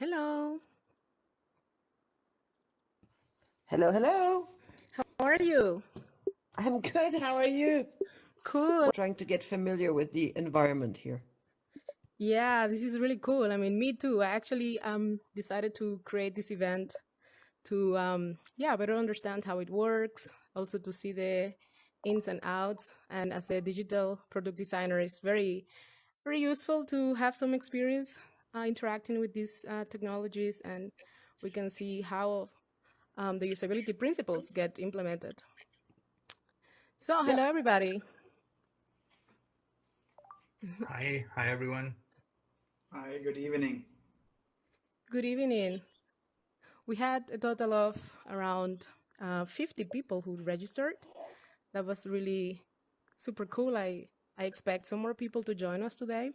Hello, Hello, hello. how are you? I'm good. How are you? Cool. Trying to get familiar with the environment here. Yeah, this is really cool. I mean, me too. I actually decided to create this event to better understand how it works, also to see the ins and outs. And as a digital product designer, it's very useful to have some experience interacting with these technologies, and we can see how the usability principles get implemented. So, Yeah. hello everybody. Hi everyone. Hi, good evening. Good evening. We had a total of around 50 people who registered. That was really super cool. I expect some more people to join us today.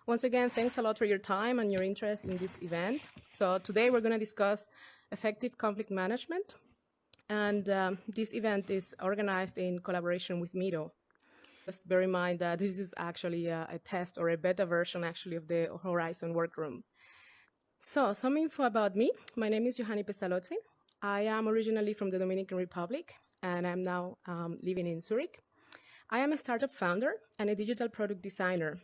Once again, thanks a lot for your time and your interest in this event. So today we're going to discuss effective conflict management. And this event is organized in collaboration with Miro. Just bear in mind that this is actually a test or a beta version actually of the Horizon workroom. So, some info about me. My name is Johanni Pestalozzi. I am originally from the Dominican Republic, and I'm now living in Zurich. I am a startup founder and a digital product designer,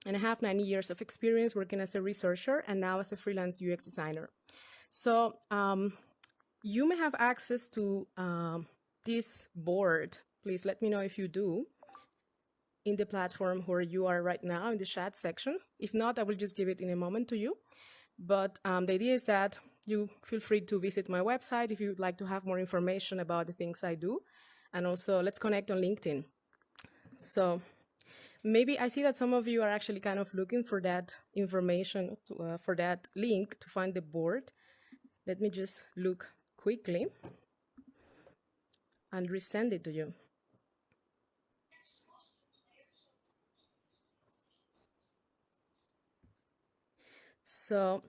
and I have 9 years of experience working as a researcher and now as a freelance UX designer. So, you may have access to this board. Please let me know if you do in the platform where you are right now in the chat section. If not, I will just give it in a moment to you. But the idea is that you feel free to visit my website if you'd like to have more information about the things I do. And also, let's connect on LinkedIn. So maybe I see that some of you are actually kind of looking for that information, for that link to find the board. Let me just look quickly and resend it to you. So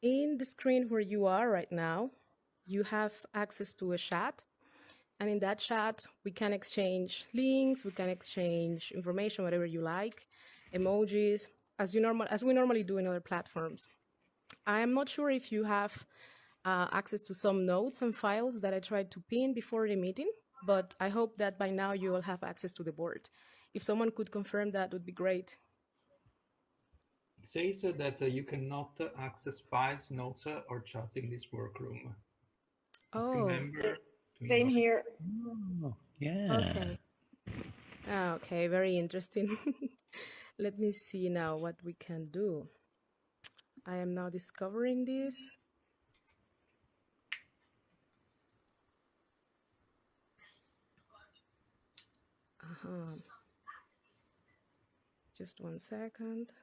in the screen where you are right now, you have access to a chat. And in that chat, we can exchange links, we can exchange information, whatever you like, emojis, as we normally do in other platforms. I am not sure if you have access to some notes and files that I tried to pin before the meeting, but I hope that by now you will have access to the board. If someone could confirm that, would be great. It says that you cannot access files, notes, or chat in this workroom. Just Oh, remember to Same invite. here. Oh, yeah. okay. Okay, very interesting. Let me see now what we can do. I am now discovering this. Just 1 second.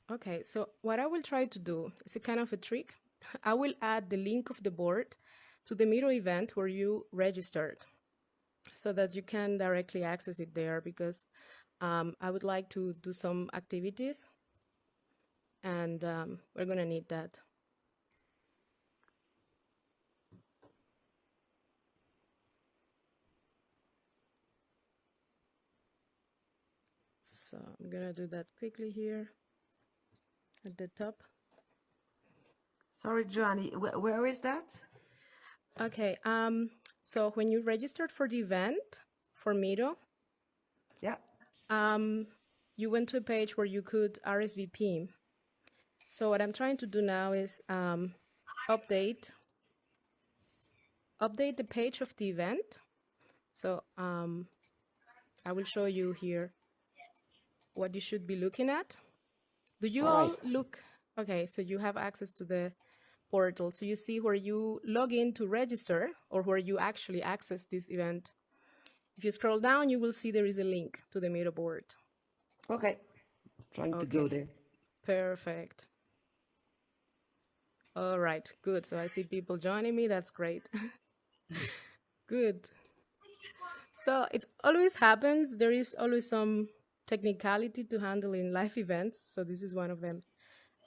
Okay, so what I will try to do is a kind of a trick. I will add the link of the board to the Miro event where you registered so that you can directly access it there, because I would like to do some activities and we're going to need that. So I'm going to do that quickly here at the top. Sorry, Johnny. Where is that? Okay, so when you registered for the event for Miro, Yeah. you went to a page where you could RSVP. So what I'm trying to do now is update the page of the event. So I will show you here what you should be looking at. Do you all look? Okay, so you have access to the portal. So you see where you log in to register or where you actually access this event. If you scroll down, you will see there is a link to the Miro board. Okay. Trying to go there. Perfect. All right, good. So I see people joining me. That's great. Good. So it always happens. There is always some technicality to handle in live events. So this is one of them.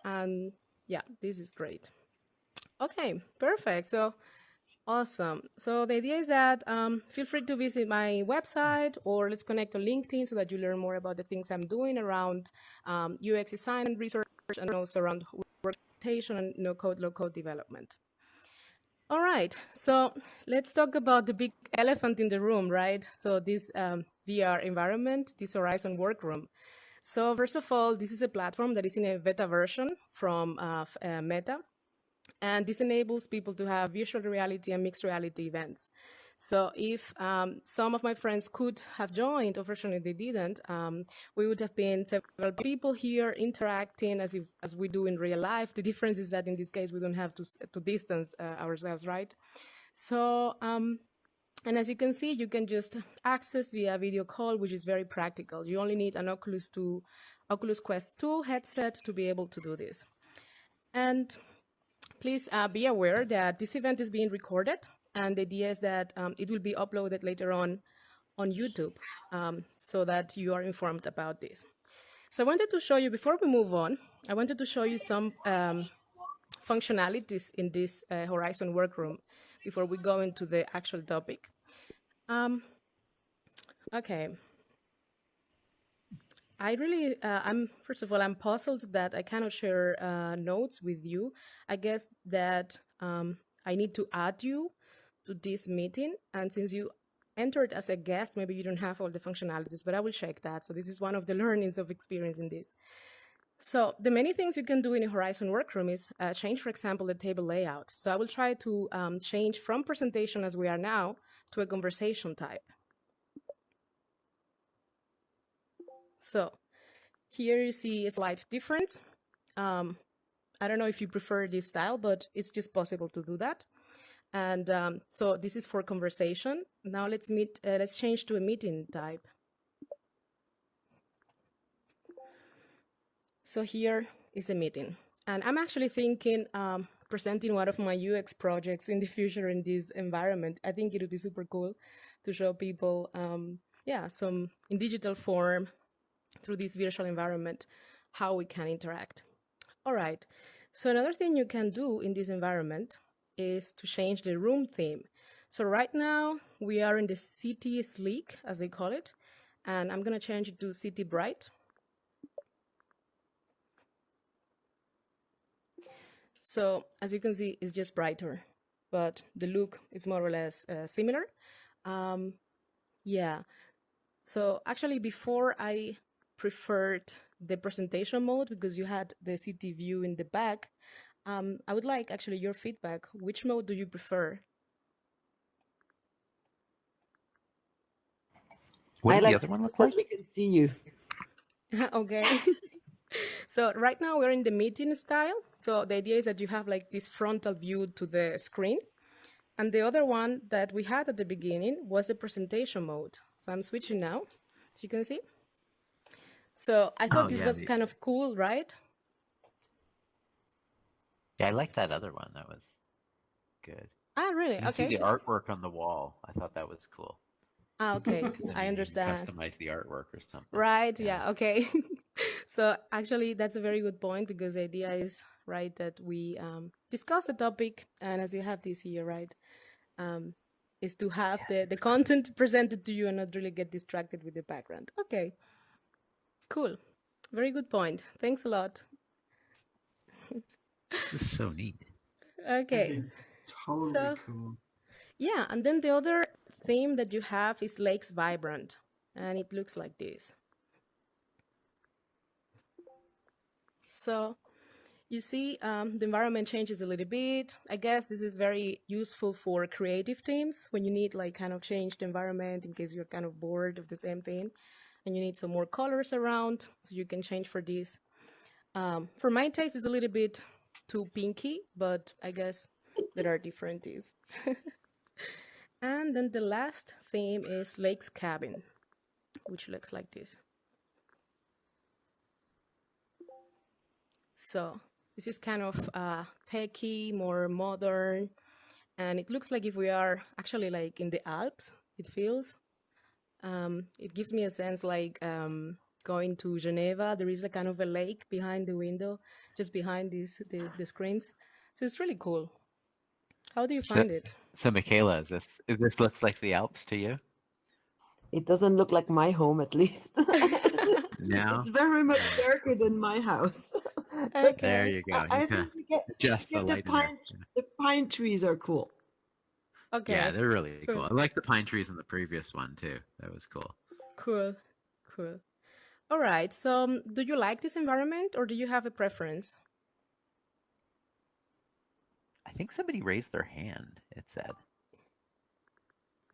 And yeah, this is great. Okay, perfect. So Awesome. So the idea is that feel free to visit my website or let's connect on LinkedIn so that you learn more about the things I'm doing around UX design and research and also around workstation and no-code, low-code development. All right. So let's talk about the big elephant in the room, right? So this VR environment, this Horizon Workroom. So first of all, this is a platform that is in a beta version from Meta. And this enables people to have virtual reality and mixed reality events. So if some of my friends could have joined, unfortunately they didn't, we would have been several people here interacting as we do in real life. The difference is that in this case, we don't have to distance ourselves, right? So, and as you can see, you can just access via video call, which is very practical. You only need an Oculus Quest 2 headset to be able to do this. And please be aware that this event is being recorded, and the idea is that it will be uploaded later on YouTube so that you are informed about this. So I wanted to show you, before we move on, I wanted to show you some functionalities in this Horizon Workroom before we go into the actual topic. Okay. First of all, I'm puzzled that I cannot share notes with you. I guess that I need to add you to this meeting. And since you entered as a guest, maybe you don't have all the functionalities, but I will check that. So this is one of the learnings of experiencing this. So the many things you can do in a Horizon Workroom is change, for example, the table layout. So I will try to change from presentation as we are now to a conversation type. So here you see a slight difference. I don't know if you prefer this style, but it's just possible to do that. And so this is for conversation. Now let's change to a meeting type. So here is a meeting. And I'm actually thinking presenting one of my UX projects in the future in this environment. I think it would be super cool to show people, some in digital form through this virtual environment, how we can interact. All right. So another thing you can do in this environment is to change the room theme. So right now we are in the City Sleek, as they call it, and I'm going to change it to City Bright. So as you can see, it's just brighter, but the look is more or less similar. So actually before I preferred the presentation mode because you had the city view in the back. I would like actually your feedback. Which mode do you prefer? What did I the like other one look because like? we can see you. Okay. So right now we're in the meeting style. So the idea is that you have like this frontal view to the screen. And the other one that we had at the beginning was the presentation mode. So I'm switching now, as you can see. So I thought this was kind of cool, right? Yeah, I like that other one. That was good. Ah, really? You can Okay. see the artwork on the wall. I thought that was cool. Ah, okay. Then I you understand. customize the artwork or something. Right. Yeah. Okay. So actually, that's a very good point because the idea is right that we discuss a topic, and as you have this here, right, is to have the content presented to you and not really get distracted with the background. Okay. Cool. Very good point. Thanks a lot. This is so neat. Okay. Totally cool. Yeah, and then the other theme that you have is Lakes Vibrant, and it looks like this. So you see the environment changes a little bit. I guess this is very useful for creative teams when you need like kind of change the environment in case you're kind of bored of the same thing and you need some more colors around, so you can change for this. For my taste, it's a little bit too pinky, but I guess there are differences. And then the last theme is Lake's Cabin, which looks like this. So this is kind of techy, more modern, and it looks like if we are actually like in the Alps, it feels. It gives me a sense like going to Geneva. There is a kind of a lake behind the window, just behind the screens. So it's really cool. How do you find it? So Michaela, is this looks like the Alps to you? It doesn't look like my home, at least. No? It's very much darker than my house. But There Okay. you go. I You can think we adjust the get the light in there. pine trees are cool. Yeah, Okay. they're really Cool. cool. I like the pine trees in the previous one too. That was cool. Cool. Cool. All right. So, do you like this environment or do you have a preference? I think somebody raised their hand, it said.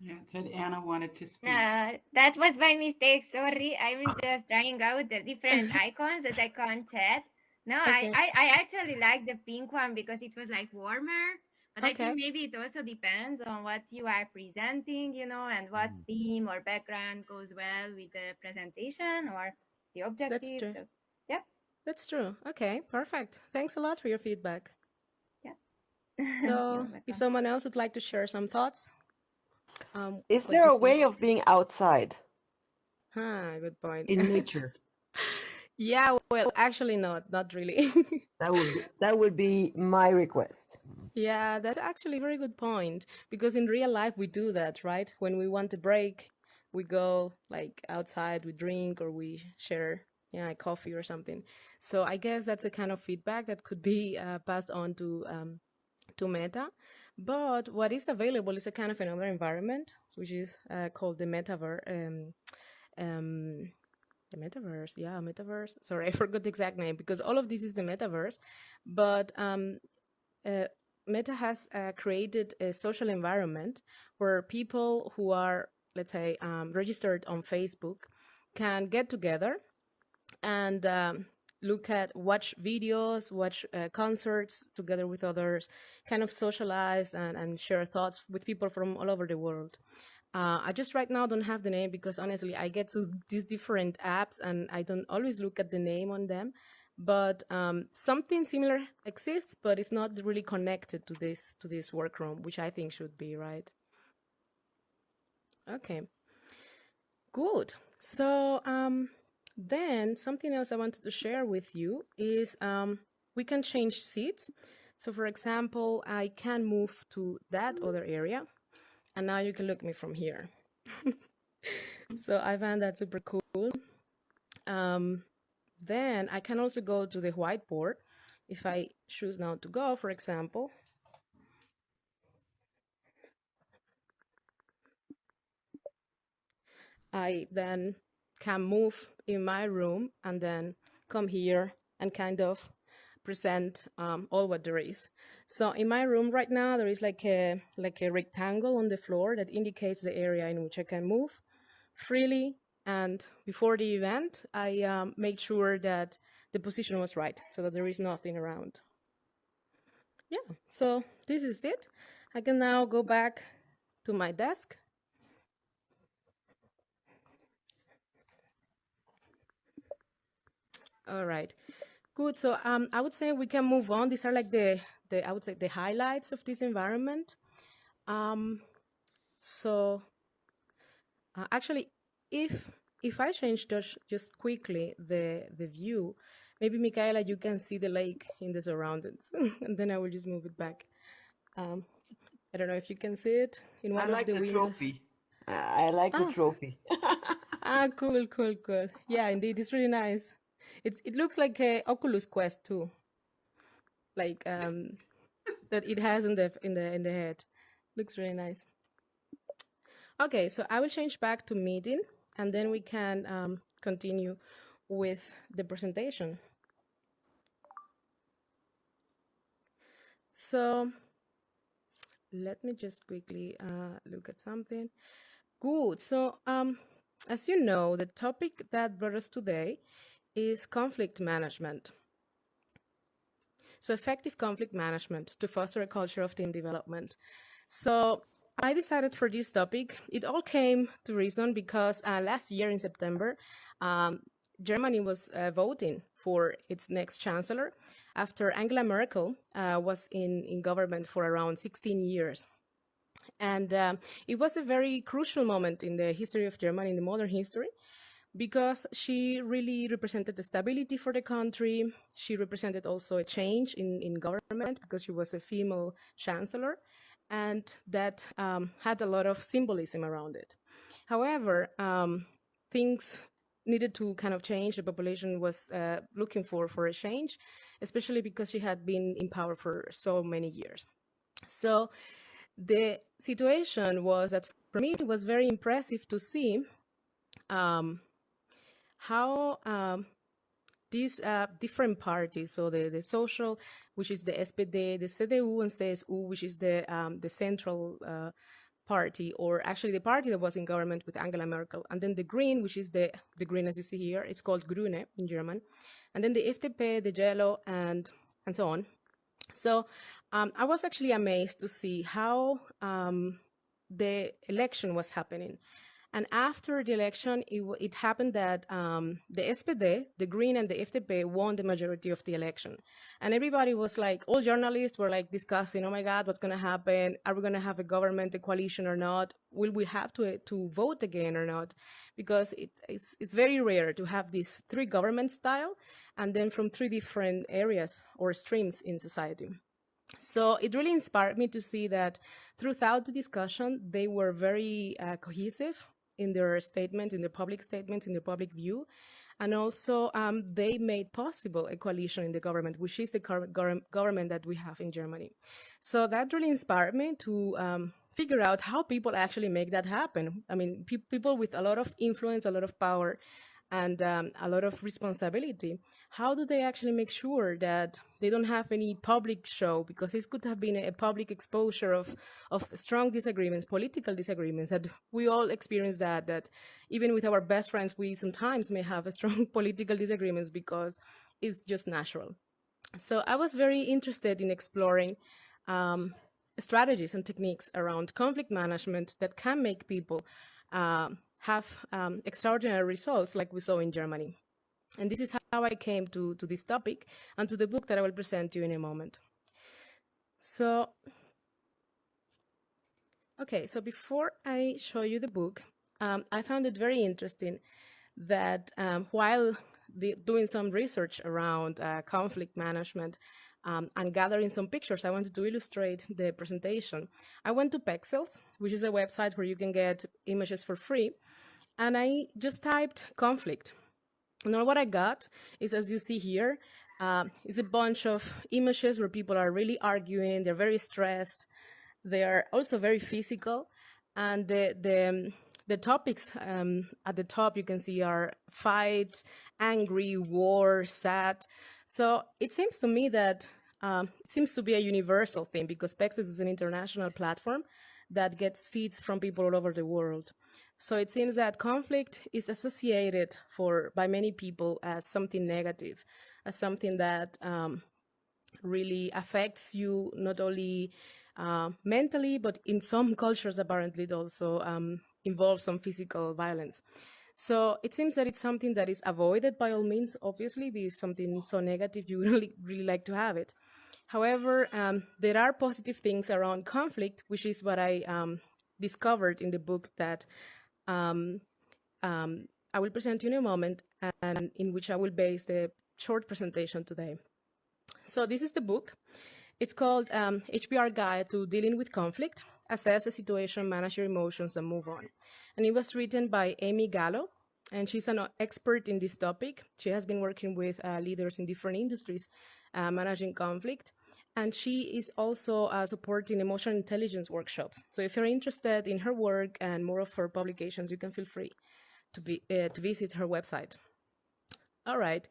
Yeah, it said Anna wanted to speak. That was my mistake. Sorry, I was just trying out the different icons that I can't chat. No, Okay. I actually like the pink one because it was like warmer. But I Okay. think maybe it also depends on what you are presenting, you know, and what theme or background goes well with the presentation or the objective. That's true. So, yeah. That's true. Okay, perfect. Thanks a lot for your feedback. Yeah. So, You're if welcome. someone else would like to share some thoughts, Is what there do a you way think? of being outside Good point. in nature? Yeah, well, actually, not really. That would be my request. Yeah, that's actually a very good point because in real life we do that, right? When we want a break, we go like outside, we drink or we share, yeah, coffee or something. So I guess that's a kind of feedback that could be passed on to Meta. But what is available is a kind of another environment, which is called the the metaverse. Yeah, metaverse. Sorry, I forgot the exact name because all of this is the metaverse. But Meta has created a social environment where people who are, let's say, registered on Facebook can get together and watch videos, watch concerts together with others, kind of socialize and share thoughts with people from all over the world. I just right now don't have the name because honestly, I get to these different apps and I don't always look at the name on them. But something similar exists, but it's not really connected to this workroom, which I think should be, right. Okay, good. So then something else I wanted to share with you is we can change seats. So for example, I can move to that other area, and now you can look at me from here. So I found that super cool. Then I can also go to the whiteboard. If I choose now to go, for example, I then can move in my room and then come here and kind of present all what there is. So in my room right now, there is like a rectangle on the floor that indicates the area in which I can move freely. And before the event, I made sure that the position was right so that there is nothing around. Yeah, so this is it. I can now go back to my desk. All right, good. So I would say we can move on. These are like the I would say the highlights of this environment. So actually, if I change just quickly the view, maybe Michaela, you can see the lake in the surroundings, and then I will just move it back. I don't know if you can see it in one of the windows. Trophy. I like the trophy. Cool. Yeah, indeed, it's really nice. It looks like a Oculus Quest too, like that it has in the head. Looks really nice. Okay, so I will change back to meeting, and then we can continue with the presentation. So let me just quickly look at something. Good. So as you know, the topic that brought us today is conflict management. So effective conflict management to foster a culture of team development. So I decided for this topic, it all came to reason because last year in September, Germany was voting for its next chancellor after Angela Merkel was in government for around 16 years. And it was a very crucial moment in the history of Germany, in the modern history, because she really represented the stability for the country. She represented also a change in government because she was a female chancellor. and that had a lot of symbolism around it. However, things needed to kind of change. The population was looking for a change, especially because she had been in power for so many years. So the situation was that for me it was very impressive to see how these different parties, so the social, which is the SPD, the CDU and CSU, which is the central party, or actually the party that was in government with Angela Merkel, and then the Green, which is the Green as you see here, it's called Grüne in German, and then the FDP, the Yellow, and so on. So I was actually amazed to see how the election was happening. And after the election, it happened that the SPD, the Green, and the FDP won the majority of the election. And everybody was like, all journalists were like discussing, oh my God, what's going to happen? Are we going to have a government, a coalition or not? Will we have to vote again or not? Because it's very rare to have this three government style and then from three different areas or streams in society. So it really inspired me to see that throughout the discussion, they were very cohesive in their statements, in their public statements, in their public view. And also they made possible a coalition in the government, which is the current government that we have in Germany. So that really inspired me to figure out how people actually make that happen. I mean, people with a lot of influence, a lot of power, and a lot of responsibility. How do they actually make sure that they don't have any public show? Because this could have been a public exposure of strong disagreements, political disagreements, that we all experience that even with our best friends, we sometimes may have a strong political disagreements because it's just natural. So I was very interested in exploring strategies and techniques around conflict management that can make people have extraordinary results like we saw in Germany. And this is how I came to this topic and to the book that I will present to you in a moment. So, okay, so before I show you the book, I found it very interesting that while doing some research around conflict management and gathering some pictures, I wanted to illustrate the presentation. I went to Pexels, which is a website where you can get images for free, and I just typed conflict. And all what I got is, as you see here, is a bunch of images where people are really arguing, they're very stressed, they are also very physical, and the topics at the top you can see are fight, angry, war, sad. So it seems to me that it seems to be a universal thing because Pexels is an international platform that gets feeds from people all over the world. So it seems that conflict is associated by many people as something negative, as something that really affects you not only mentally, but in some cultures apparently it also involves some physical violence. So it seems that it's something that is avoided by all means, obviously, if something so negative, you really like to have it. However, there are positive things around conflict, which is what I discovered in the book that I will present you in a moment, and in which I will base the short presentation today. So this is the book. It's called HBR Guide to Dealing with Conflict, Assess the Situation, Manage Your Emotions, and Move On. And it was written by Amy Gallo, and she's an expert in this topic. She has been working with leaders in different industries managing conflict. And she is also supporting emotional intelligence workshops. So if you're interested in her work and more of her publications, you can feel free to visit her website. All right.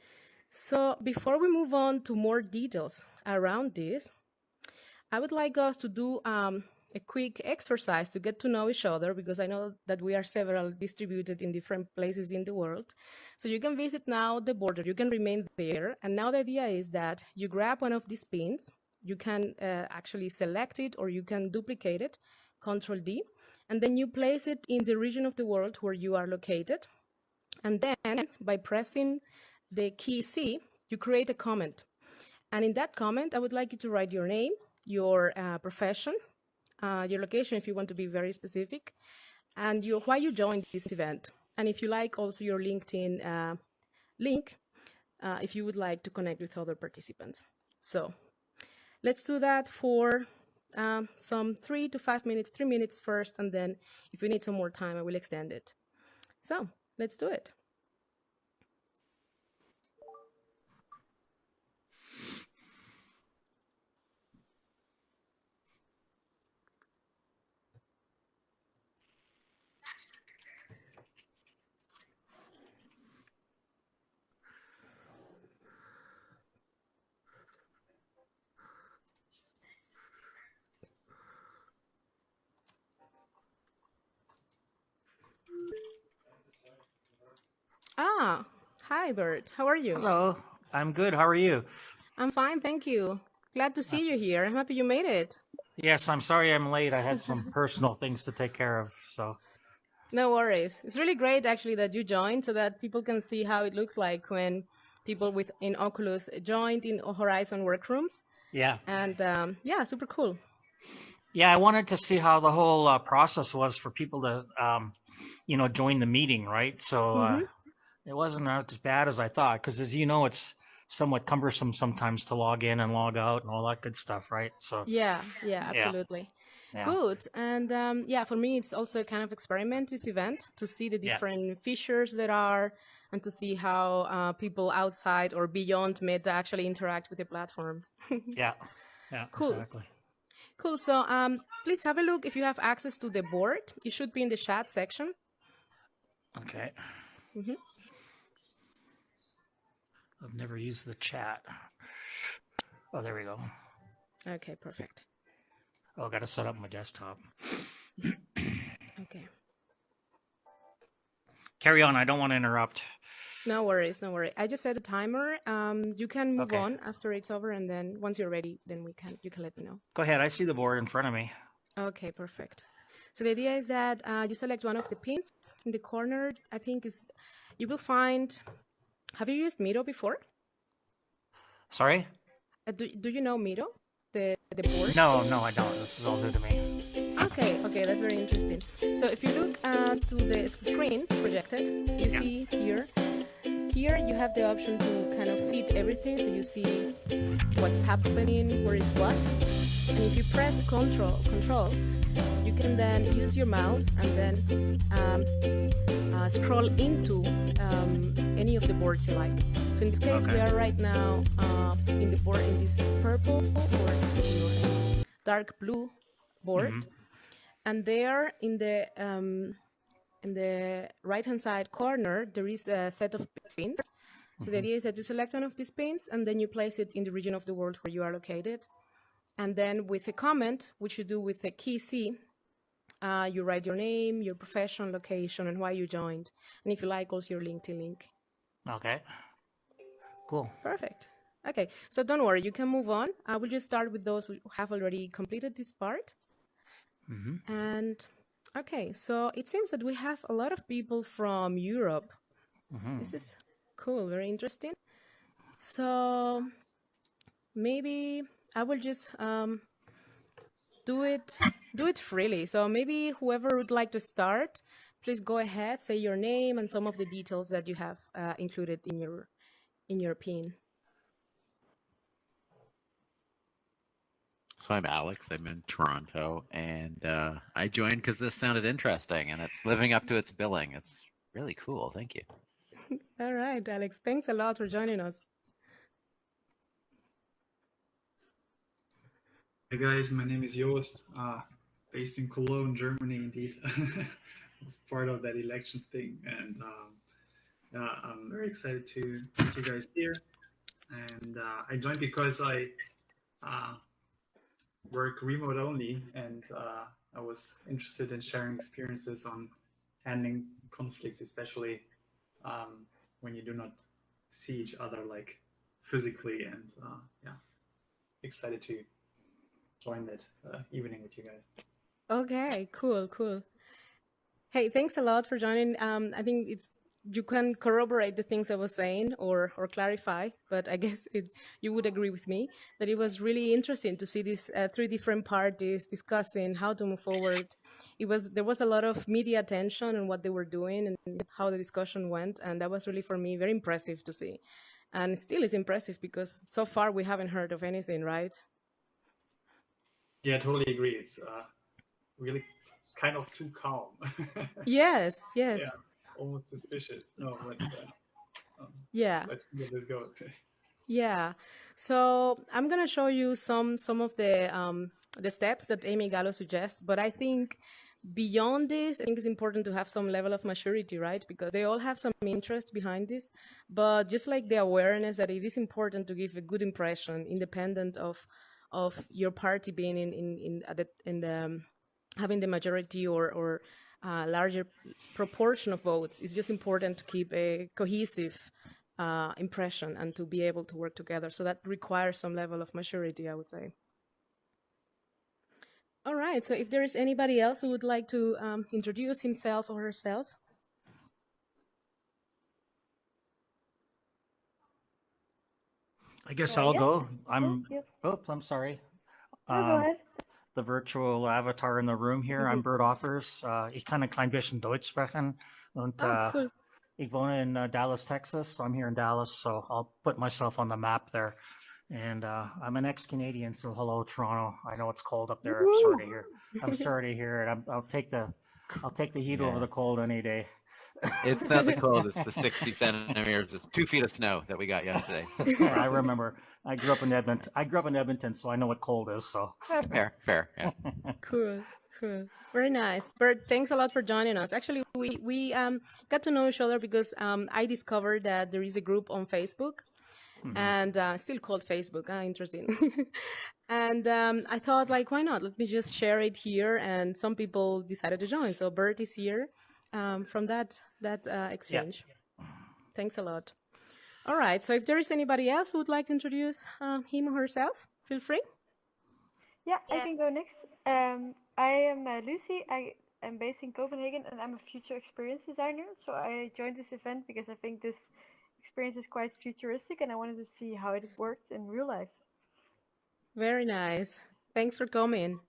So before we move on to more details around this, I would like us to do a quick exercise to get to know each other, because I know that we are several distributed in different places in the world. So you can visit now the border, you can remain there. And now the idea is that you grab one of these pins, you can actually select it or you can duplicate it, Control D, and then you place it in the region of the world where you are located. And then by pressing the key C, you create a comment. And in that comment, I would like you to write your name, your profession, your location if you want to be very specific, and why you joined this event. And if you like, also your LinkedIn link if you would like to connect with other participants. So let's do that for some 3 to 5 minutes, 3 minutes first, and then if we need some more time, I will extend it. So let's do it. Ah, hi, Bert. How are you? Hello, I'm good. How are you? I'm fine, thank you. Glad to see you here. I'm happy you made it. Yes, I'm sorry I'm late. I had some personal things to take care of, so. No worries. It's really great, actually, that you joined so that people can see how it looks like when people in Oculus joined in Horizon workrooms. Yeah. And yeah, super cool. Yeah, I wanted to see how the whole process was for people to, join the meeting, right? So it wasn't as bad as I thought, because as you know, it's somewhat cumbersome sometimes to log in and log out and all that good stuff, right? So Yeah, absolutely. Yeah. Good. And yeah, for me, it's also a kind of experiment, this event, to see the different features that are and to see how people outside or beyond Meta actually interact with the platform. Yeah, Cool. Exactly. Cool. So please have a look if you have access to the board. It should be in the chat section. Okay. I've never used the chat. Oh, there we go. Okay, perfect. Oh, got to set up my desktop. Okay. Carry on. I don't want to interrupt. No worries, no worries. I just set a timer. You can move Okay. on after it's over, and then once you're ready, then you can let me know. Go ahead. I see the board in front of me. Okay, perfect. So the idea is that you select one of the pins in the corner. I think is you will find. Have you used Miro before? Sorry? Do you know Miro, the board? No, I don't. This is all new to me. Okay, that's very interesting. So if you look to the screen projected, you see here. Here you have the option to kind of fit everything, so you see what's happening, where is what. And if you press Control, you can then use your mouse and then scroll into any of the boards you like. So in this case, we are right now in the board in this purple or dark blue board, and there in the right-hand side corner, there is a set of pins. So the idea is that you select one of these pins and then you place it in the region of the world where you are located. And then with a comment, which you do with a key C, you write your name, your profession, location, and why you joined. And if you like, also your LinkedIn link. Okay. Cool. Perfect. Okay, so don't worry, you can move on. I will just start with those who have already completed this part. And okay, so it seems that we have a lot of people from Europe. This is cool, very interesting. So maybe I will just do it freely. So maybe whoever would like to start, please go ahead, say your name and some of the details that you have included in your pin. So I'm Alex. I'm in Toronto, and I joined because this sounded interesting, and it's living up to its billing. It's really cool. Thank you. All right, Alex. Thanks a lot for joining us. Hey guys, my name is Joost, based in Cologne, Germany. Indeed, it's part of that election thing, and I'm very excited to meet you guys here. And I joined because I work remote only, and I was interested in sharing experiences on handling conflicts, especially when you do not see each other like physically. And excited to join that evening with you guys. Okay, cool. Hey, thanks a lot for joining. I think you can corroborate the things I was saying or clarify, but I guess you would agree with me that it was really interesting to see these three different parties discussing how to move forward. There was a lot of media attention on what they were doing and how the discussion went, and that was really for me very impressive to see. And still is impressive because so far we haven't heard of anything, right? Yeah, I totally agree. It's really kind of too calm. Yes, yes. Yeah, almost suspicious. No, but Yeah. let's see where this goes. Yeah. So I'm gonna show you some of the steps that Amy Gallo suggests, but I think beyond this, I think it's important to have some level of maturity, right? Because they all have some interest behind this, but just like the awareness that it is important to give a good impression, independent of your party being in the having the majority or larger proportion of votes. It's just important to keep a cohesive impression and to be able to work together. So that requires some level of maturity, I would say. All right, so if there is anybody else who would like to introduce himself or herself. I guess I'll go. I'm. Yes. Oops, I'm sorry. No, go ahead. The virtual avatar in the room here. I'm Bert Offers. Ich kann ein klein bisschen Deutsch sprechen. Und Cool. ich wohne in Dallas, Texas. So I'm here in Dallas, so I'll put myself on the map there. And I'm an ex-Canadian, so hello, Toronto. I know it's cold up there. I'm sorry to hear it. I'll take the heat over the cold any day. It's not the cold. It's the 60 centimeters. It's 2 feet of snow that we got yesterday. I remember. I grew up in Edmonton, so I know what cold is. So Fair. Yeah. Cool. Very nice. Bert, thanks a lot for joining us. Actually, we got to know each other because I discovered that there is a group on Facebook. And still called Facebook. Interesting. And I thought, like, why not? Let me just share it here. And some people decided to join. So Bert is here from that exchange. Yeah. Thanks a lot. All right. So if there is anybody else who would like to introduce him or herself, feel free. Yeah, I can go next. I am Lucy. I am based in Copenhagen, and I'm a future experience designer. So I joined this event because I think this experience is quite futuristic, and I wanted to see how it worked in real life. Very nice. Thanks for coming.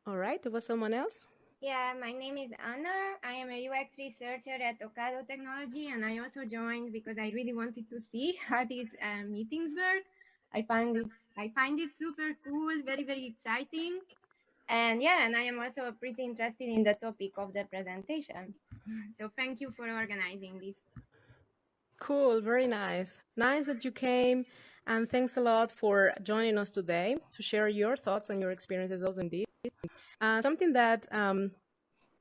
All right, there was someone else? Yeah, my name is Anna. I am a UX researcher at Ocado Technology, and I also joined because I really wanted to see how these meetings work. I find it super cool, very, very exciting. And yeah, and I am also pretty interested in the topic of the presentation. So thank you for organizing this. Cool, very nice. Nice that you came, and thanks a lot for joining us today to share your thoughts and your experiences also indeed. Something that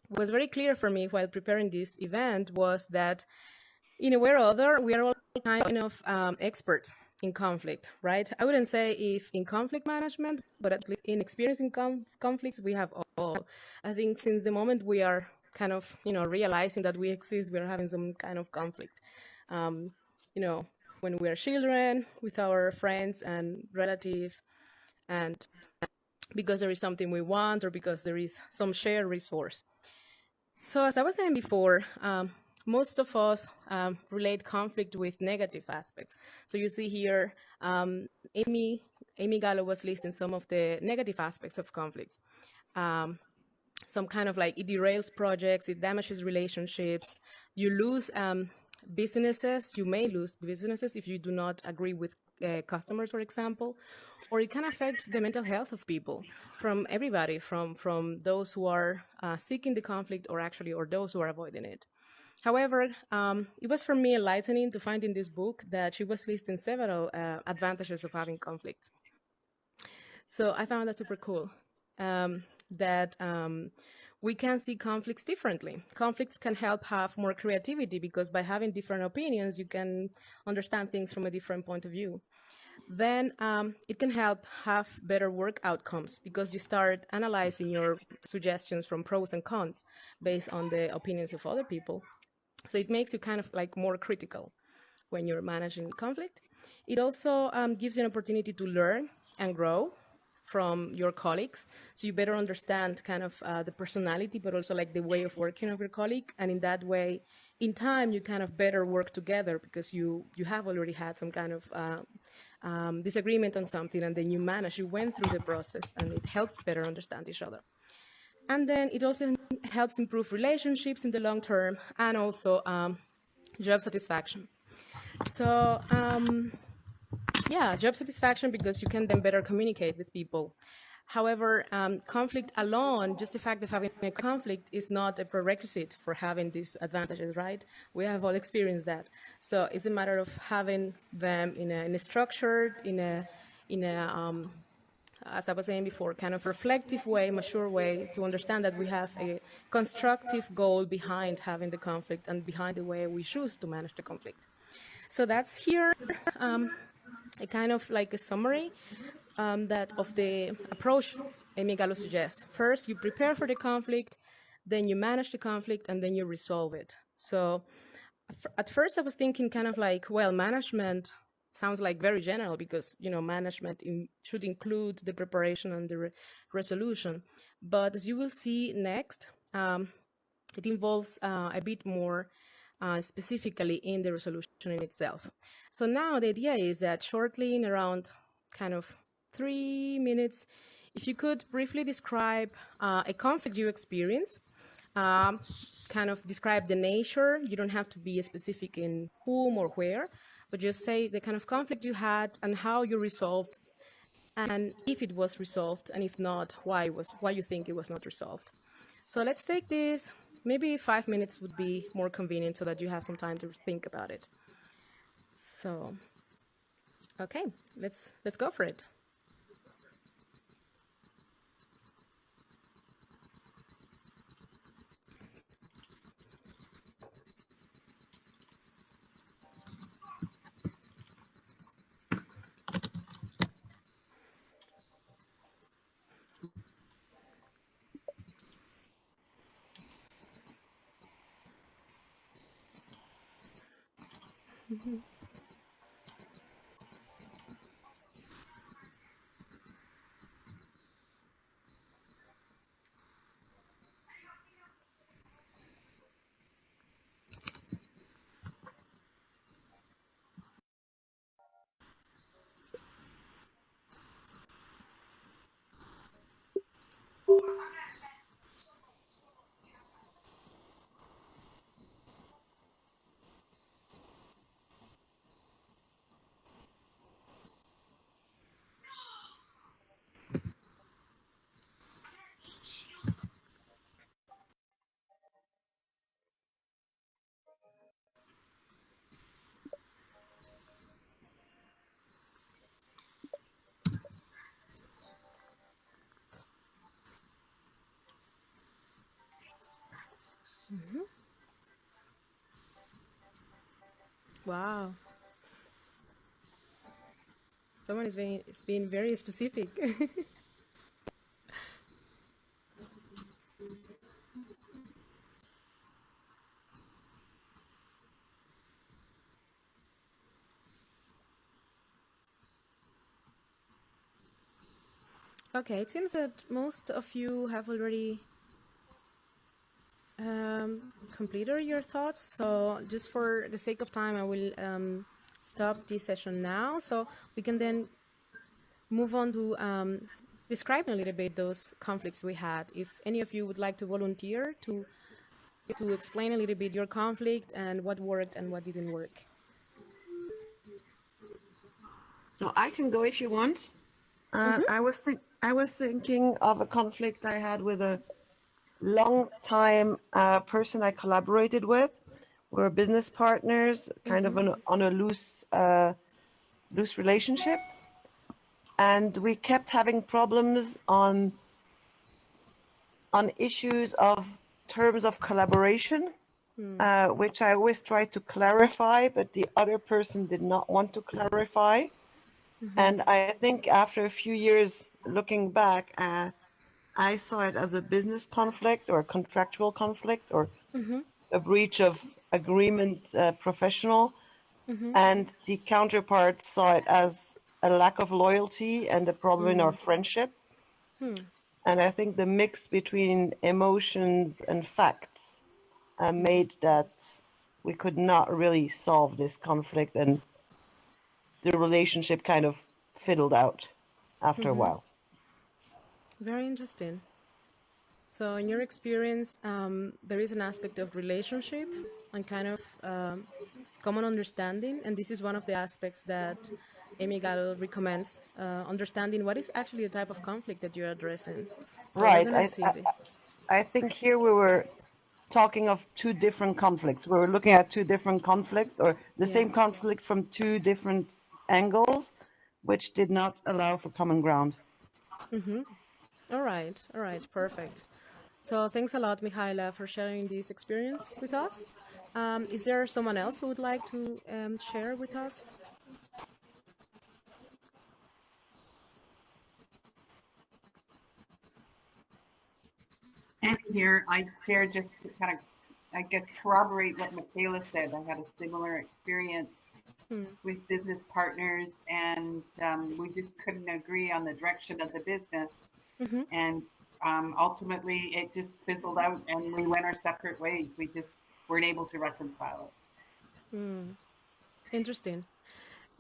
was very clear for me while preparing this event was that in a way or other, we are all kind of experts in conflict, right? I wouldn't say if in conflict management, but at least in experiencing conflicts, we have all. I think since the moment we are kind of, realizing that we exist, we are having some kind of conflict. When we are children, with our friends and relatives, and because there is something we want or because there is some shared resource. So as I was saying before, most of us relate conflict with negative aspects. So you see here, Amy Gallo was listing some of the negative aspects of conflicts. Some kind of like it derails projects, it damages relationships, you lose businesses, you may lose businesses if you do not agree with customers, for example, or it can affect the mental health of people, from everybody, from those who are seeking the conflict or those who are avoiding it. However, it was for me enlightening to find in this book that she was listing several advantages of having conflict. So I found that super cool, that we can see conflicts differently. Conflicts can help have more creativity because by having different opinions, you can understand things from a different point of view. Then it can help have better work outcomes because you start analyzing your suggestions from pros and cons based on the opinions of other people. So it makes you kind of like more critical when you're managing conflict. It also gives you an opportunity to learn and grow from your colleagues, so you better understand kind of the personality, but also like the way of working of your colleague, and in that way, in time, you kind of better work together because you have already had some kind of disagreement on something, and then you went through the process, and it helps better understand each other. And then it also helps improve relationships in the long term, and also job satisfaction. So yeah, job satisfaction, because you can then better communicate with people. However, conflict alone, just the fact of having a conflict, is not a prerequisite for having these advantages, right? We have all experienced that. So it's a matter of having them in a structured, in a as I was saying before, kind of reflective way, mature way, to understand that we have a constructive goal behind having the conflict and behind the way we choose to manage the conflict. So that's here a kind of like a summary that of the approach Amy Gallo suggests. First, you prepare for the conflict, then you manage the conflict, and then you resolve it. So at first I was thinking kind of like, well, management sounds like very general because, management should include the preparation and the resolution. But as you will see next, it involves a bit more specifically in the resolution in itself. So now the idea is that shortly, in around kind of 3 minutes, if you could briefly describe a conflict you experience, kind of describe the nature. You don't have to be specific in whom or where, but just say the kind of conflict you had and how you resolved, and if it was resolved, and if not, why you think it was not resolved. So let's take this. Maybe 5 minutes would be more convenient so that you have some time to think about it. So, okay, let's go for it. Mm-hmm. Wow. Someone is being very specific. Okay, it seems that most of you have already completed your thoughts. So just for the sake of time, I will stop this session now, so we can then move on to describing a little bit those conflicts we had. If any of you would like to volunteer to explain a little bit your conflict and what worked and what didn't work. So I can go if you want. I was thinking of a conflict I had with a long time person I collaborated with. We were business partners, kind of on a loose relationship, and we kept having problems on issues of terms of collaboration, which I always tried to clarify, but the other person did not want to clarify. And I think after a few years looking back, I saw it as a business conflict or a contractual conflict or a breach of agreement, professional. And the counterpart saw it as a lack of loyalty and a problem in our friendship. And I think the mix between emotions and facts made that we could not really solve this conflict, and the relationship kind of fiddled out after a while. Very interesting. So in your experience, there is an aspect of relationship and kind of common understanding, and this is one of the aspects that Amy Gallo recommends understanding what is actually the type of conflict that you're addressing. So we're Right. gonna see this. I think here we were talking of two different conflicts. We were looking at two different conflicts, or the same conflict from two different angles, which did not allow for common ground. Mm-hmm. All right, perfect. So thanks a lot, Mihaela, for sharing this experience with us. Is there someone else who would like to share with us? And here, I share just to kind of, I guess, corroborate what Michaela said. I had a similar experience with business partners, and we just couldn't agree on the direction of the business. And ultimately, it just fizzled out, and we went our separate ways. We just weren't able to reconcile it. Interesting.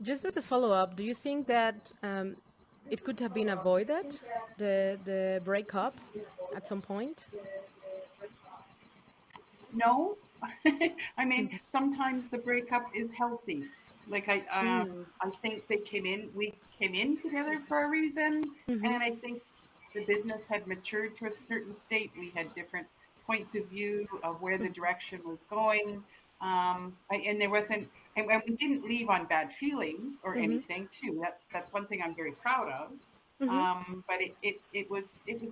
Just as a follow-up, do you think that it could have been avoided, the breakup, at some point? No, I mean, sometimes the breakup is healthy. Like I think we came in together for a reason, and I think the business had matured to a certain state. We had different points of view of where the direction was going, and there wasn't, and we didn't leave on bad feelings or anything. Too, that's one thing I'm very proud of. But it was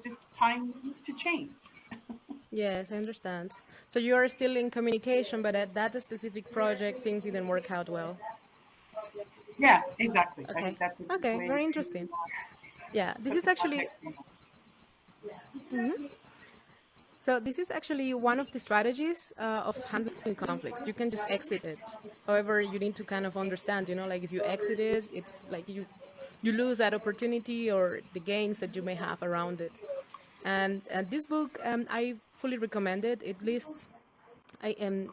just time to change. Yes, I understand. So you are still in communication, but at that specific project, things didn't work out well. Yeah, exactly. Okay. I think that's okay, very interesting. Yeah, this is actually. So this is actually one of the strategies of handling conflicts. You can just exit it. However, you need to kind of understand, like if you exit it, it's like you lose that opportunity or the gains that you may have around it. And this book, I fully recommend it. It lists, I am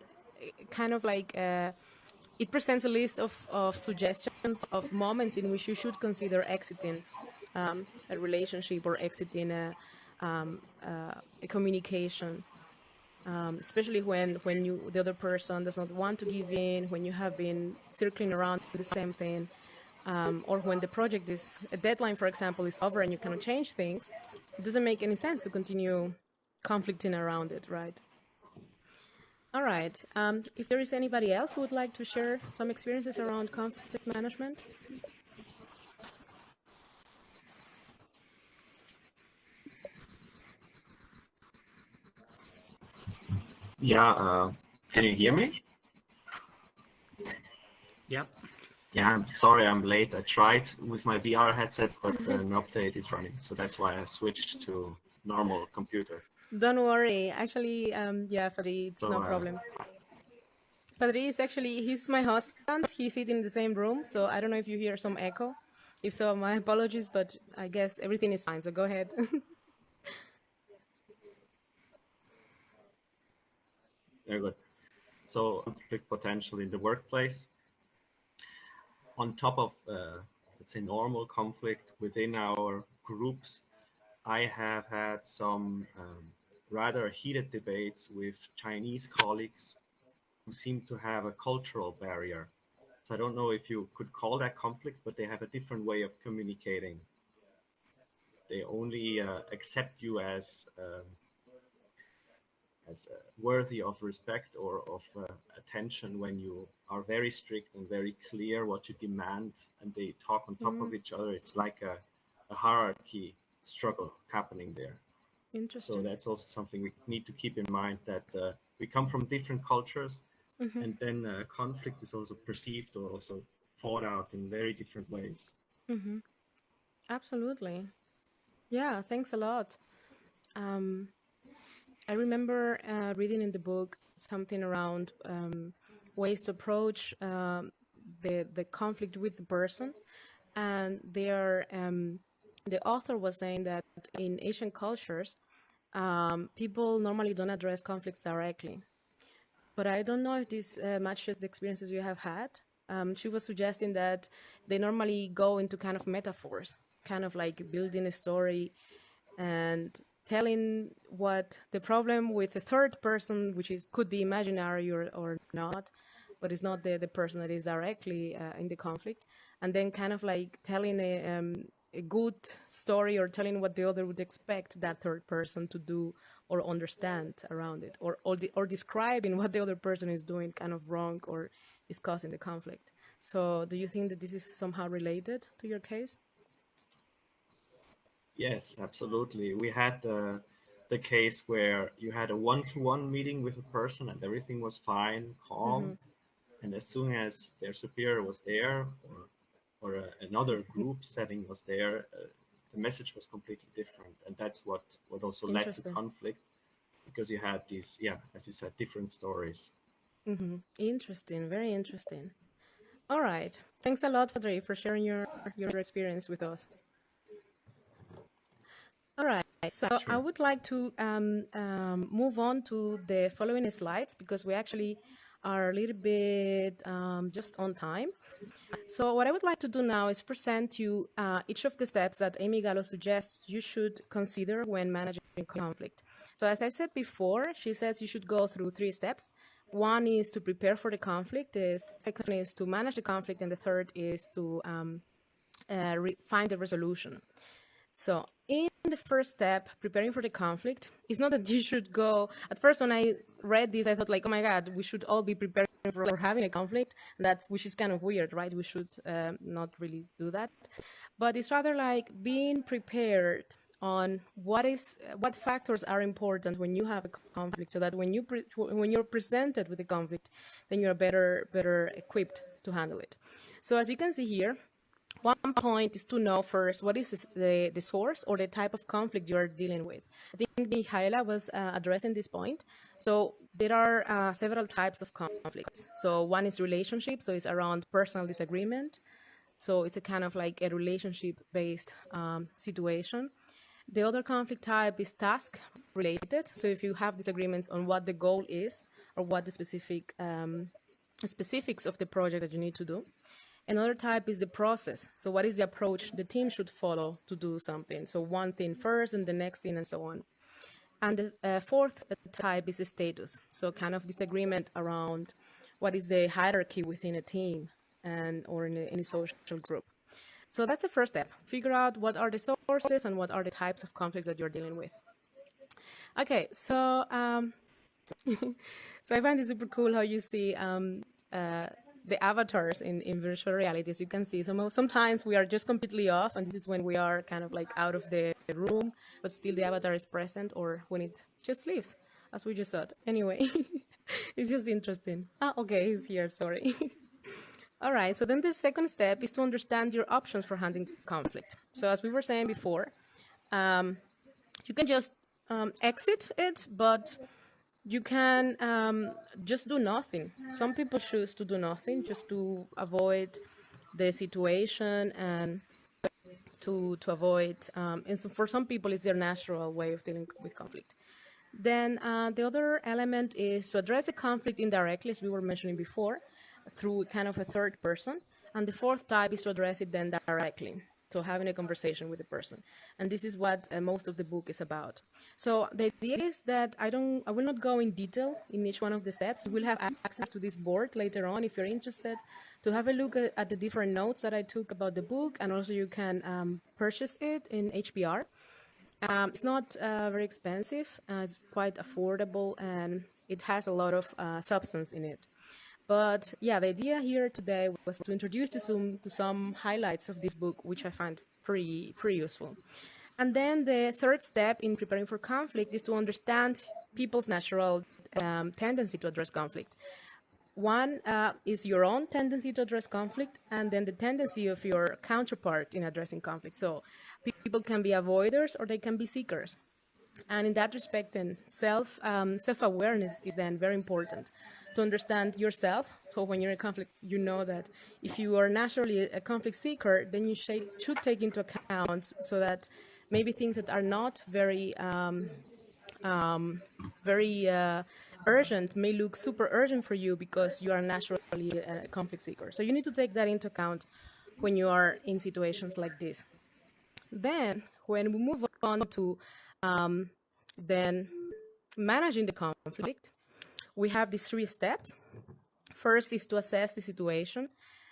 kind of like, it presents a list of suggestions of moments in which you should consider exiting a relationship or exiting a communication, especially when the other person does not want to give in, when you have been circling around the same thing, or when the project is a deadline, for example, is over and you cannot change things. It doesn't make any sense to continue conflicting around it, right? All right. If there is anybody else who would like to share some experiences around conflict management. Yeah, can you hear me? Yep. Yeah, I'm sorry I'm late. I tried with my VR headset, but an update is running, so that's why I switched to normal computer. Don't worry. Actually, yeah, Fadri, it's So, no problem. Fadri is actually, he's my husband. He's sitting in the same room, so I don't know if you hear some echo. If so, my apologies, but I guess everything is fine, so go ahead. Very good. So, conflict potential in the workplace. On top of, let's say, normal conflict within our groups, I have had some rather heated debates with Chinese colleagues who seem to have a cultural barrier. So I don't know if you could call that conflict, but they have a different way of communicating. They only accept you as worthy of respect or of attention when you are very strict and very clear what you demand, and they talk on top of each other. It's like a hierarchy struggle happening there. Interesting. So that's also something we need to keep in mind, that we come from different cultures, and then conflict is also perceived or also fought out in very different ways. Absolutely. Yeah, thanks a lot. I remember reading in the book something around ways to approach the conflict with the person, and there the author was saying that in Asian cultures, people normally don't address conflicts directly. But I don't know if this matches the experiences you have had. She was suggesting that they normally go into kind of metaphors, kind of like building a story and telling what the problem with the third person, which could be imaginary or not, but it's not the person that is directly in the conflict, and then kind of like telling a good story or telling what the other would expect that third person to do or understand around it, or describing what the other person is doing kind of wrong or is causing the conflict. So do you think that this is somehow related to your case? Yes, absolutely. We had the case where you had a one-to-one meeting with a person and everything was fine, calm, and as soon as their superior was there, or another group setting was there, the message was completely different, and that's what also led to conflict, because you had these, yeah, as you said, different stories. Interesting, very interesting. All right, thanks a lot, Audrey, for sharing your experience with us. All right, so sure. I would like to move on to the following slides, because we actually are a little bit just on time. So what I would like to do now is present you each of the steps that Amy Gallo suggests you should consider when managing conflict. So as I said before, she says you should go through 3 steps. One is to prepare for the conflict, the second is to manage the conflict, and the third is to find a resolution. So in the first step, preparing for the conflict, it's not that you should go, at first when I read this, I thought like, oh my God, we should all be preparing for having a conflict, which is kind of weird, right? We should not really do that. But it's rather like being prepared on what factors are important when you have a conflict, so that when you're presented with a conflict, then you're better equipped to handle it. So as you can see here, one point is to know first what is the source or the type of conflict you're dealing with. I think Mihaela was addressing this point. So there are several types of conflicts. So one is relationship, so it's around personal disagreement. So it's a kind of like a relationship-based situation. The other conflict type is task-related. So if you have disagreements on what the goal is or what the specifics of the project that you need to do. Another type is the process. So what is the approach the team should follow to do something? So one thing first and the next thing and so on. And the fourth type is the status. So kind of disagreement around what is the hierarchy within a team or in any social group. So that's the first step. Figure out what are the sources and what are the types of conflicts that you're dealing with. Okay, so so I find it super cool how you see the avatars in virtual reality. As you can see, sometimes we are just completely off, and this is when we are kind of like out of the room, but still the avatar is present, or when it just leaves, as we just saw. Anyway, it's just interesting. Okay, he's here, sorry. All right, so then the second step is to understand your options for handling conflict. So as we were saying before, you can just exit it, but you can just do nothing. Some people choose to do nothing just to avoid the situation and to avoid, and so for some people it's their natural way of dealing with conflict. Then the other element is to address the conflict indirectly, as we were mentioning before, through kind of a third person. And the fourth type is to address it then directly. So having a conversation with the person. And this is what most of the book is about. So the idea is that I will not go in detail in each one of the steps. You will have access to this board later on if you're interested to have a look at the different notes that I took about the book, and also you can purchase it in HBR. It's not very expensive. It's quite affordable, and it has a lot of substance in it. But yeah, the idea here today was to introduce to some highlights of this book, which I find pretty useful. And then the third step in preparing for conflict is to understand people's natural tendency to address conflict. One is your own tendency to address conflict, and then the tendency of your counterpart in addressing conflict. So people can be avoiders or they can be seekers. And in that respect, then self-awareness is then very important to understand yourself. So when you're in conflict, you know that if you are naturally a conflict seeker, then you should take into account so that maybe things that are not very urgent may look super urgent for you because you are naturally a conflict seeker. So you need to take that into account when you are in situations like this. Then when we move on to then managing the conflict, we have these 3 steps. First is to assess the situation.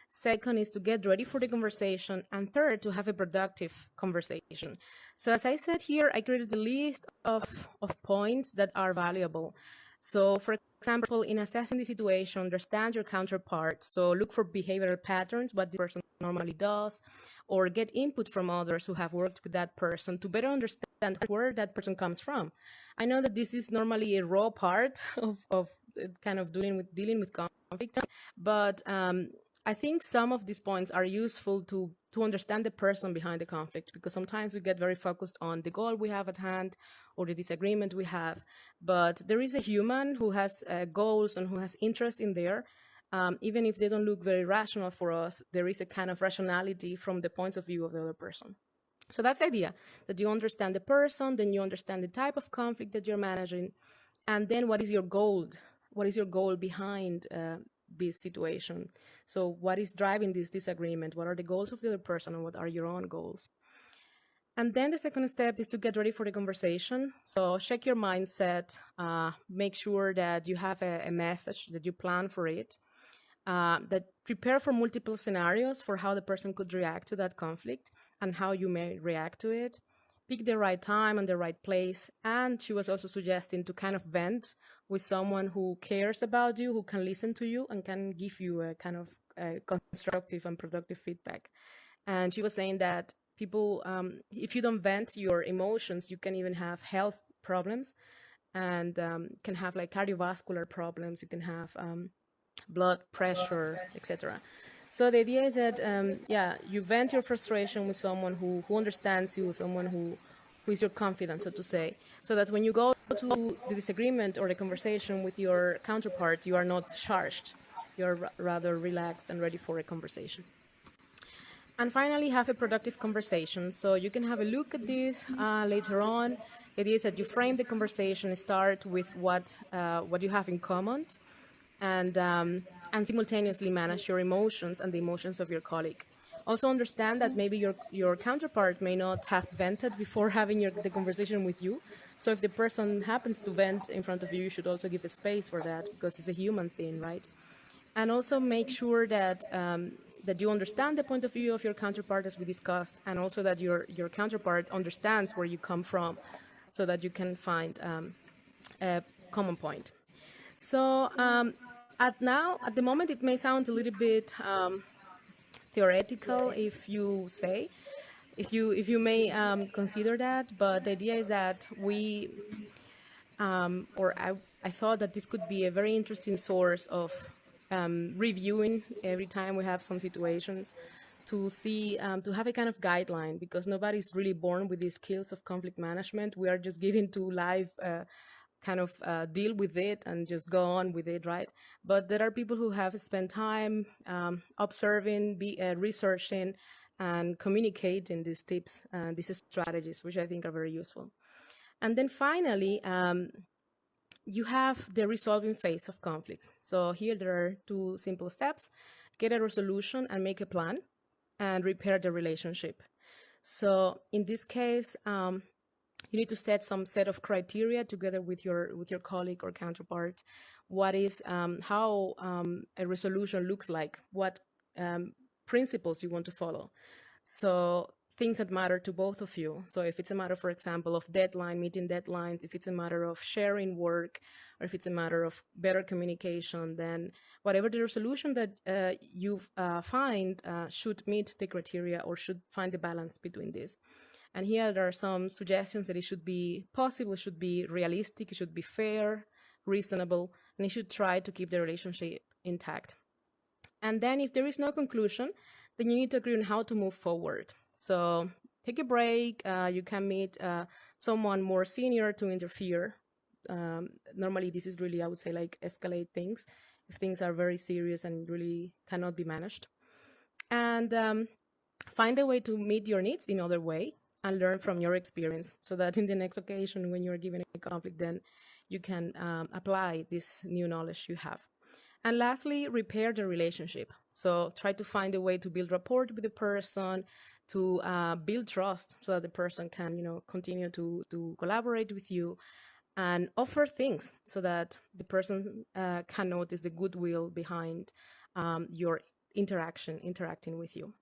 Second is to get ready for the conversation. And third, to have a productive conversation. So as I said here, I created a list of points that are valuable. So for example, in assessing the situation, understand your counterpart. So look for behavioral patterns, what the person normally does, or get input from others who have worked with that person to better understand where that person comes from. I know that this is normally a raw part of kind of dealing with conflict, but I think some of these points are useful to understand the person behind the conflict, because sometimes we get very focused on the goal we have at hand or the disagreement we have, but there is a human who has goals and who has interest in there. Even if they don't look very rational for us, there is a kind of rationality from the points of view of the other person. So that's the idea, that you understand the person, then you understand the type of conflict that you're managing, and then what is your goal? What is your goal behind this situation? So what is driving this disagreement? What are the goals of the other person, and what are your own goals? And then the second step is to get ready for the conversation. So check your mindset, make sure that you have a message, that you plan for it, that prepare for multiple scenarios for how the person could react to that conflict and how you may react to it. Pick the right time and the right place. And she was also suggesting to kind of vent with someone who cares about you, who can listen to you and can give you a kind of constructive and productive feedback. And she was saying that people, if you don't vent your emotions, you can even have health problems and can have like cardiovascular problems. You can have blood pressure, etc. So the idea is that, you vent your frustration with someone who understands you, someone who is your confidant, so to say, so that when you go to the disagreement or the conversation with your counterpart, you are not charged. You're rather relaxed and ready for a conversation. And finally, have a productive conversation. So you can have a look at this later on. It is that you frame the conversation, start with what you have in common, and simultaneously manage your emotions and the emotions of your colleague. Also understand that maybe your counterpart may not have vented before having the conversation with you. So if the person happens to vent in front of you, you should also give a space for that, because it's a human thing, right? And also make sure that that you understand the point of view of your counterpart, as we discussed, and also that your counterpart understands where you come from, so that you can find a common point. So at the moment, it may sound a little bit theoretical, if you may consider that, but the idea is that I thought that this could be a very interesting source of reviewing every time we have some situations, to see, to have a kind of guideline, because nobody's really born with these skills of conflict management. We are just given to live kind of deal with it and just go on with it, right? But there are people who have spent time observing, researching, and communicating these tips and these strategies, which I think are very useful. And then finally, you have the resolving phase of conflicts. So here there are 2 simple steps: get a resolution and make a plan, and repair the relationship. So in this case, you need to set some set of criteria together with your colleague or counterpart. What is how a resolution looks like? What principles you want to follow? So things that matter to both of you. So if it's a matter, for example, of meeting deadlines, if it's a matter of sharing work, or if it's a matter of better communication, then whatever the resolution that you find should meet the criteria, or should find the balance between these. And here there are some suggestions: that it should be possible, it should be realistic, it should be fair, reasonable, and it should try to keep the relationship intact. And then if there is no conclusion, then you need to agree on how to move forward. So take a break. You can meet someone more senior to interfere. Normally this is really, I would say, like escalate things if things are very serious and really cannot be managed. And find a way to meet your needs in other way, and learn from your experience, so that in the next occasion when you're given a conflict, then you can apply this new knowledge you have. And lastly, repair the relationship. So try to find a way to build rapport with the person, to build trust, so that the person can, continue to collaborate with you, and offer things so that the person can notice the goodwill behind your interacting with you.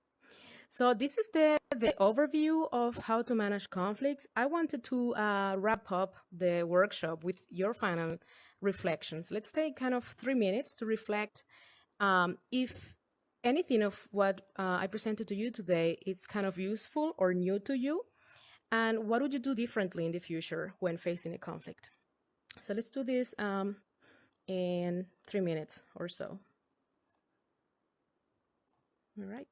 So this is the overview of how to manage conflicts. I wanted to wrap up the workshop with your final reflections. Let's take kind of 3 minutes to reflect if anything of what I presented to you today is kind of useful or new to you, and what would you do differently in the future when facing a conflict? So let's do this in 3 minutes or so. All right.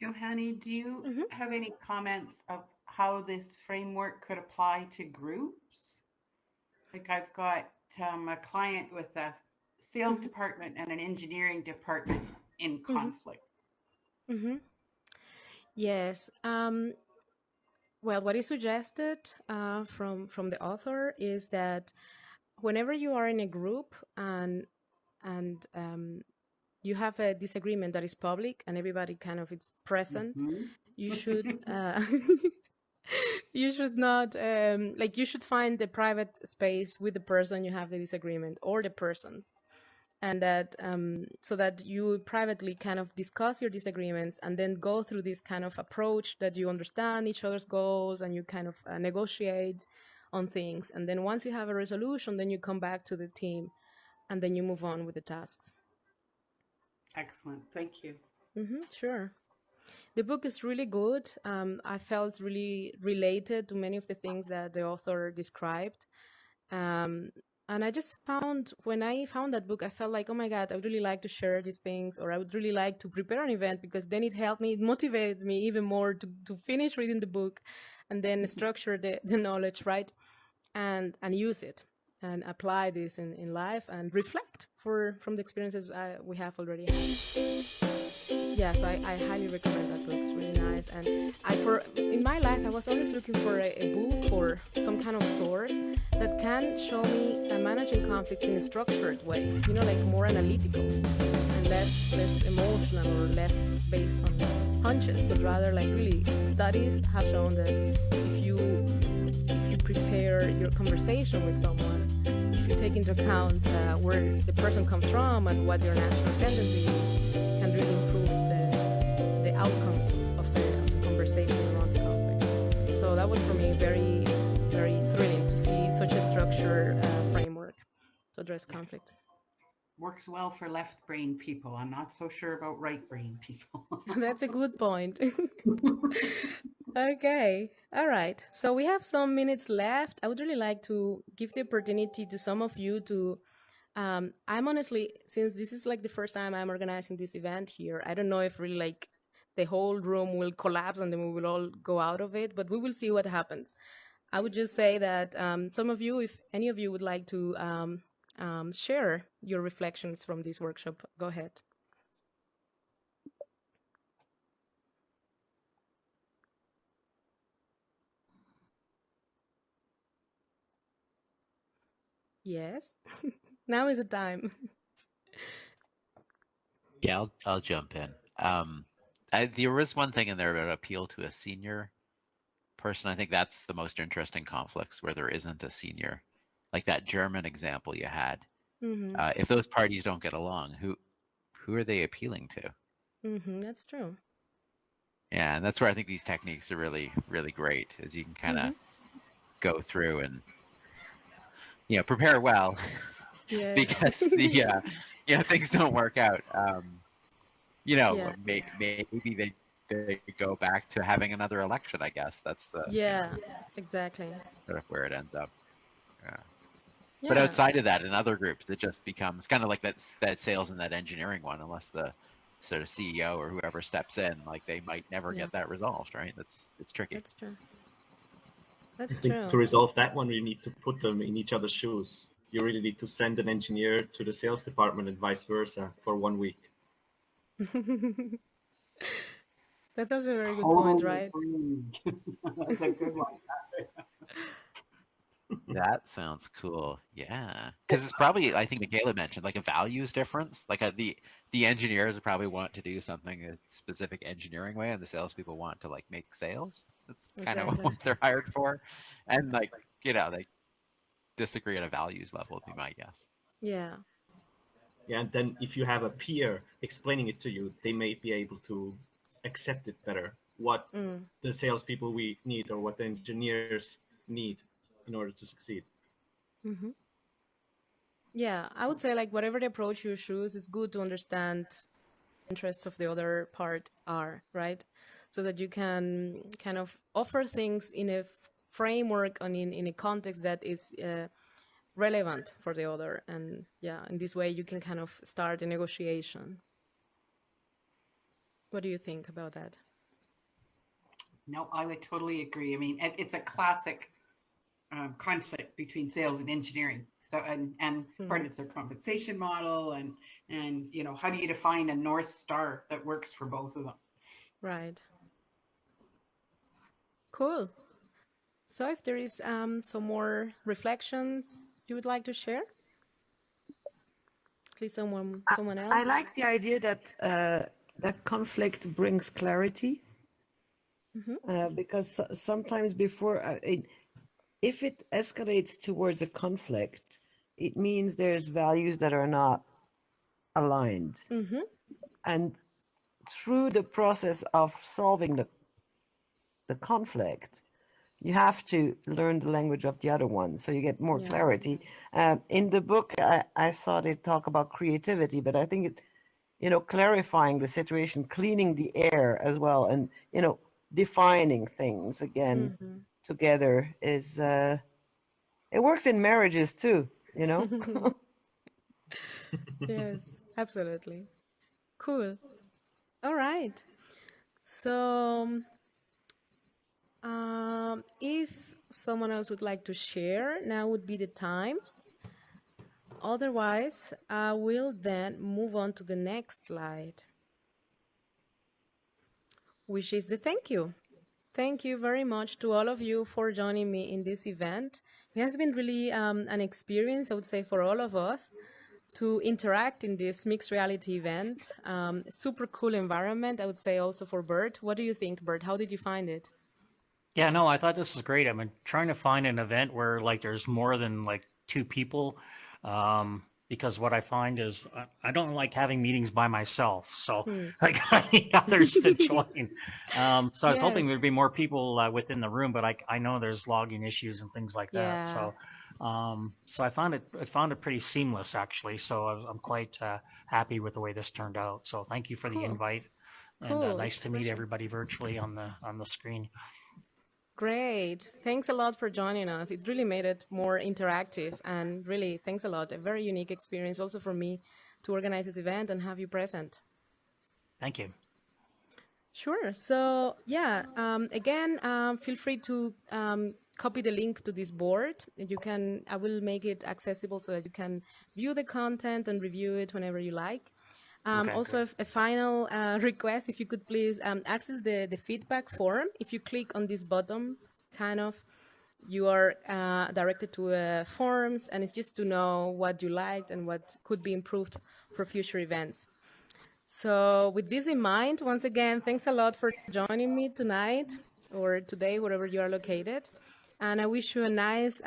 Johanni, do you have any comments of how this framework could apply to groups? Like I've got a client with a sales department and an engineering department in conflict. Yes. Well, what is suggested from the author is that whenever you are in a group and you have a disagreement that is public and everybody kind of is present, you should you should not you should find a private space with the person you have the disagreement or the persons, and that so that you privately kind of discuss your disagreements and then go through this kind of approach that you understand each other's goals and you kind of negotiate on things, and then once you have a resolution, then you come back to the team and then you move on with the tasks. Excellent, thank you. Sure. The book is really good. I felt really related to many of the things that the author described. And I just found, when I found that book, I felt like, oh my God, I would really like to share these things, or I would really like to prepare an event, because then it helped me, it motivated me even more to finish reading the book and then structure the knowledge, right? And use it and apply this in life and reflect from the experiences we have already had. Yeah, so I highly recommend that book. It's really nice. And in my life, I was always looking for a book or some kind of source that can show me managing conflicts in a structured way, like more analytical and less emotional or less based on hunches, but rather like really studies have shown that if you prepare your conversation with someone, if you take into account where the person comes from and what your natural tendency is, can really improve the outcomes of the conversation around the conflict. So that was for me very, very thrilling to see such a structured framework to address conflicts. Works well for left brain people. I'm not so sure about right brain people. That's a good point. Okay. All right. So we have some minutes left. I would really like to give the opportunity to some of you to I'm honestly, since this is like the first time I'm organizing this event here, I don't know if really like the whole room will collapse and then we will all go out of it, but we will see what happens. I would just say that some of you, if any of you would like to share your reflections from this workshop, go ahead. Yes. Now is the time. Yeah, I'll jump in. There was one thing in there about appeal to a senior person. I think that's the most interesting conflicts where there isn't a senior, like that German example you had. If those parties don't get along, who are they appealing to? That's true. Yeah, and that's where I think these techniques are really, really great, is you can kind of go through and prepare well, because things don't work out. Maybe they go back to having another election. I guess that's exactly sort of where it ends up. But outside of that, in other groups, it just becomes kind of like that sales and that engineering one, unless the sort of CEO or whoever steps in, like they might never get that resolved, right? It's tricky. That's true. That's I think true. to resolve that one, you need to put them in each other's shoes. You really need to send an engineer to the sales department and vice versa for 1 week. That's also a very good point, right? That's a good one. That sounds cool. Yeah, because it's probably, I think Michaela mentioned, like a values difference. Like the engineers probably want to do something a specific engineering way, and the salespeople want to like make sales. That's kind of what they're hired for, and like they disagree at a values level, would be my guess. Yeah. Yeah, and then if you have a peer explaining it to you, they may be able to accept it better. What the salespeople we need or what the engineers need in order to succeed. Mm-hmm. Yeah, I would say like whatever the approach you choose, it's good to understand interests of the other part are, right? So that you can kind of offer things in a framework and in a context that is relevant for the other. And yeah, in this way you can kind of start a negotiation. What do you think about that? No, I would totally agree. I mean, it's a classic conflict between sales and engineering. So, and part of their compensation model, and how do you define a North Star that works for both of them? Right. Cool. So if there is some more reflections you would like to share? Please, someone else. I like the idea that that conflict brings clarity, because sometimes before, if it escalates towards a conflict, it means there's values that are not aligned. And through the process of solving the conflict, you have to learn the language of the other one, so you get more clarity. In the book, I saw they talk about creativity, but I think clarifying the situation, cleaning the air as well, and defining things again together is it works in marriages too. Yes, absolutely. Cool. All right. So if someone else would like to share, now would be the time. Otherwise, I will then move on to the next slide, which is the thank you. Thank you very much to all of you for joining me in this event. It has been really an experience, I would say, for all of us to interact in this mixed reality event. Super cool environment, I would say, also for Bert. What do you think, Bert? How did you find it? Yeah, no, I thought this was great. I'm trying to find an event where like there's more than like 2 people, because what I find is I don't like having meetings by myself. So like I need others to join. So I was hoping there'd be more people within the room, but I know there's logging issues and things like that. So so I found it pretty seamless actually. So I'm quite happy with the way this turned out. So thank you for the invite, and nice to meet everybody virtually on the screen. Great. Thanks a lot for joining us. It really made it more interactive, and really thanks a lot. A very unique experience also for me to organize this event and have you present. Thank you. Sure. So yeah, again, feel free to copy the link to this board. I will make it accessible so that you can view the content and review it whenever you like. Also, a final request, if you could please access the feedback form. If you click on this button, you are directed to forms, and it's just to know what you liked and what could be improved for future events. So with this in mind, once again, thanks a lot for joining me tonight or today, wherever you are located. And I wish you a nice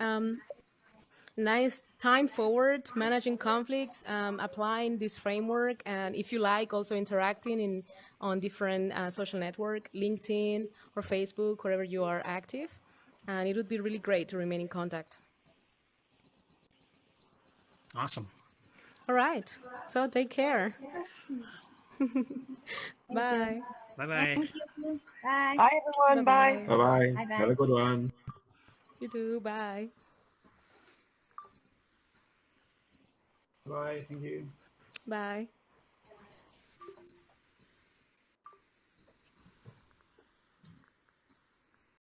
time forward, managing conflicts, applying this framework, and if you like, also interacting on different social network, LinkedIn or Facebook, wherever you are active. And it would be really great to remain in contact. Awesome. All right. So take care. Bye. Bye-bye. Thank you. Bye. Bye, everyone. Bye. Bye-bye. Bye-bye. Have a good one. You too. Bye. Bye. Thank you. Bye.